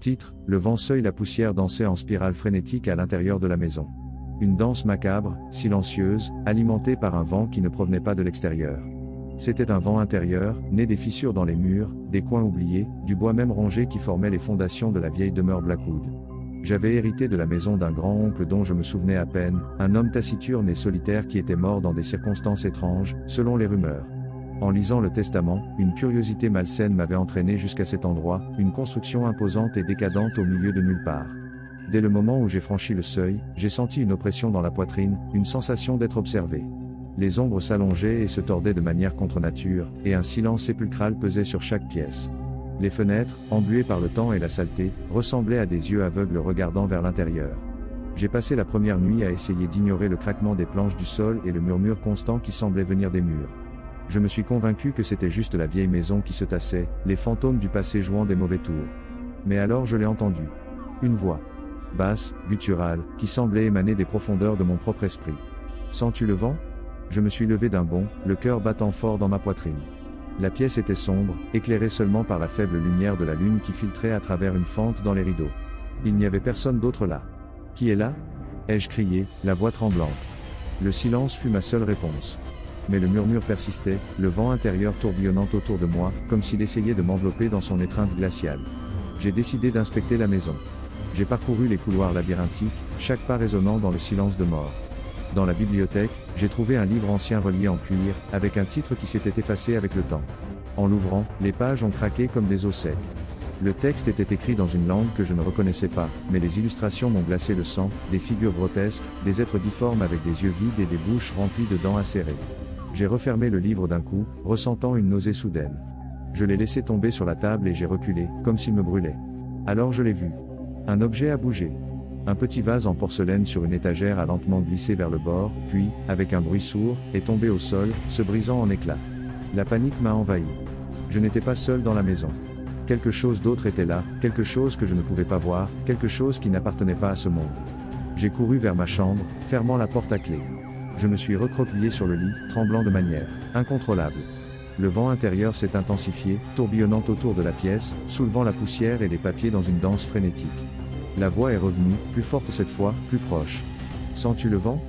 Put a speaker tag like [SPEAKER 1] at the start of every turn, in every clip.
[SPEAKER 1] Titre: Le vent seuil. La poussière dansait en spirale frénétique à l'intérieur de la maison. Une danse macabre, silencieuse, alimentée par un vent qui ne provenait pas de l'extérieur. C'était un vent intérieur, né des fissures dans les murs, des coins oubliés, du bois même rongé qui formait les fondations de la vieille demeure Blackwood. J'avais hérité de la maison d'un grand-oncle dont je me souvenais à peine, un homme taciturne et solitaire qui était mort dans des circonstances étranges, selon les rumeurs. En lisant le testament, une curiosité malsaine m'avait entraîné jusqu'à cet endroit, une construction imposante et décadente au milieu de nulle part. Dès le moment où j'ai franchi le seuil, j'ai senti une oppression dans la poitrine, une sensation d'être observé. Les ombres s'allongeaient et se tordaient de manière contre nature, et un silence sépulcral pesait sur chaque pièce. Les fenêtres, embuées par le temps et la saleté, ressemblaient à des yeux aveugles regardant vers l'intérieur. J'ai passé la première nuit à essayer d'ignorer le craquement des planches du sol et le murmure constant qui semblait venir des murs. Je me suis convaincu que c'était juste la vieille maison qui se tassait, les fantômes du passé jouant des mauvais tours. Mais alors je l'ai entendu. Une voix. Basse, gutturale, qui semblait émaner des profondeurs de mon propre esprit. « Sens-tu le vent ?» Je me suis levé d'un bond, le cœur battant fort dans ma poitrine. La pièce était sombre, éclairée seulement par la faible lumière de la lune qui filtrait à travers une fente dans les rideaux. Il n'y avait personne d'autre là. « Qui est là ?» ai-je crié, la voix tremblante. Le silence fut ma seule réponse. Mais le murmure persistait, le vent intérieur tourbillonnant autour de moi, comme s'il essayait de m'envelopper dans son étreinte glaciale. J'ai décidé d'inspecter la maison. J'ai parcouru les couloirs labyrinthiques, chaque pas résonnant dans le silence de mort. Dans la bibliothèque, j'ai trouvé un livre ancien relié en cuir, avec un titre qui s'était effacé avec le temps. En l'ouvrant, les pages ont craqué comme des os secs. Le texte était écrit dans une langue que je ne reconnaissais pas, mais les illustrations m'ont glacé le sang, des figures grotesques, des êtres difformes avec des yeux vides et des bouches remplies de dents acérées. J'ai refermé le livre d'un coup, ressentant une nausée soudaine. Je l'ai laissé tomber sur la table et j'ai reculé, comme s'il me brûlait. Alors je l'ai vu. Un objet a bougé. Un petit vase en porcelaine sur une étagère a lentement glissé vers le bord, puis, avec un bruit sourd, est tombé au sol, se brisant en éclats. La panique m'a envahi. Je n'étais pas seul dans la maison. Quelque chose d'autre était là, quelque chose que je ne pouvais pas voir, quelque chose qui n'appartenait pas à ce monde. J'ai couru vers ma chambre, fermant la porte à clé. Je me suis recroquevillé sur le lit, tremblant de manière incontrôlable. Le vent intérieur s'est intensifié, tourbillonnant autour de la pièce, soulevant la poussière et les papiers dans une danse frénétique. La voix est revenue, plus forte cette fois, plus proche. « Sens-tu le vent ?»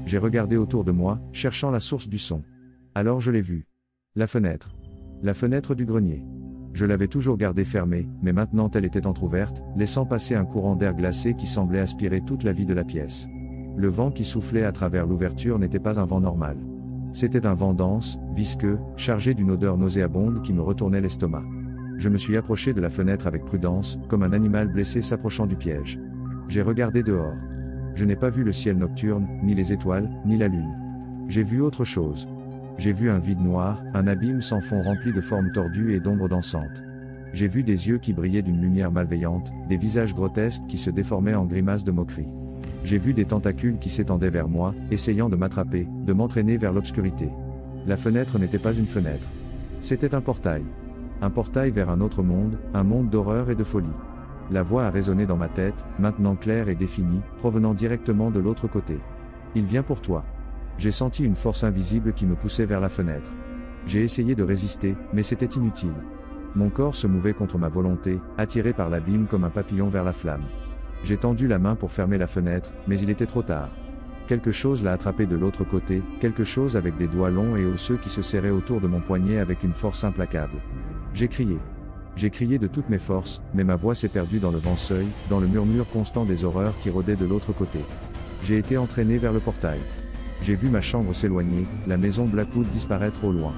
[SPEAKER 1] J'ai regardé autour de moi, cherchant la source du son. Alors je l'ai vue. La fenêtre. La fenêtre du grenier. Je l'avais toujours gardée fermée, mais maintenant elle était entr'ouverte, laissant passer un courant d'air glacé qui semblait aspirer toute la vie de la pièce. Le vent qui soufflait à travers l'ouverture n'était pas un vent normal. C'était un vent dense, visqueux, chargé d'une odeur nauséabonde qui me retournait l'estomac. Je me suis approché de la fenêtre avec prudence, comme un animal blessé s'approchant du piège. J'ai regardé dehors. Je n'ai pas vu le ciel nocturne, ni les étoiles, ni la lune. J'ai vu autre chose. J'ai vu un vide noir, un abîme sans fond rempli de formes tordues et d'ombres dansantes. J'ai vu des yeux qui brillaient d'une lumière malveillante, des visages grotesques qui se déformaient en grimaces de moquerie. J'ai vu des tentacules qui s'étendaient vers moi, essayant de m'attraper, de m'entraîner vers l'obscurité. La fenêtre n'était pas une fenêtre. C'était un portail. Un portail vers un autre monde, un monde d'horreur et de folie. La voix a résonné dans ma tête, maintenant claire et définie, provenant directement de l'autre côté. Il vient pour toi. J'ai senti une force invisible qui me poussait vers la fenêtre. J'ai essayé de résister, mais c'était inutile. Mon corps se mouvait contre ma volonté, attiré par l'abîme comme un papillon vers la flamme. J'ai tendu la main pour fermer la fenêtre, mais il était trop tard. Quelque chose l'a attrapé de l'autre côté, quelque chose avec des doigts longs et osseux qui se serraient autour de mon poignet avec une force implacable. J'ai crié. J'ai crié de toutes mes forces, mais ma voix s'est perdue dans le vent seuil, dans le murmure constant des horreurs qui rôdaient de l'autre côté. J'ai été entraîné vers le portail. J'ai vu ma chambre s'éloigner, la maison Blackwood disparaître au loin.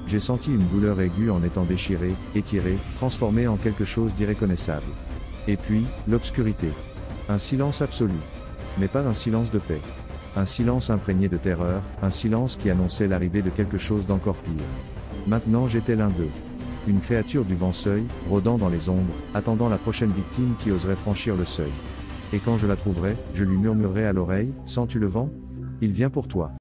[SPEAKER 1] J'ai senti une douleur aiguë en étant déchiré, étiré, transformé en quelque chose d'irréconnaissable. Et puis, l'obscurité. Un silence absolu. Mais pas un silence de paix. Un silence imprégné de terreur, un silence qui annonçait l'arrivée de quelque chose d'encore pire. Maintenant j'étais l'un d'eux. Une créature du vent seuil, rôdant dans les ombres, attendant la prochaine victime qui oserait franchir le seuil. Et quand je la trouverai, je lui murmurerai à l'oreille, « Sens-tu le vent ? Il vient pour toi. »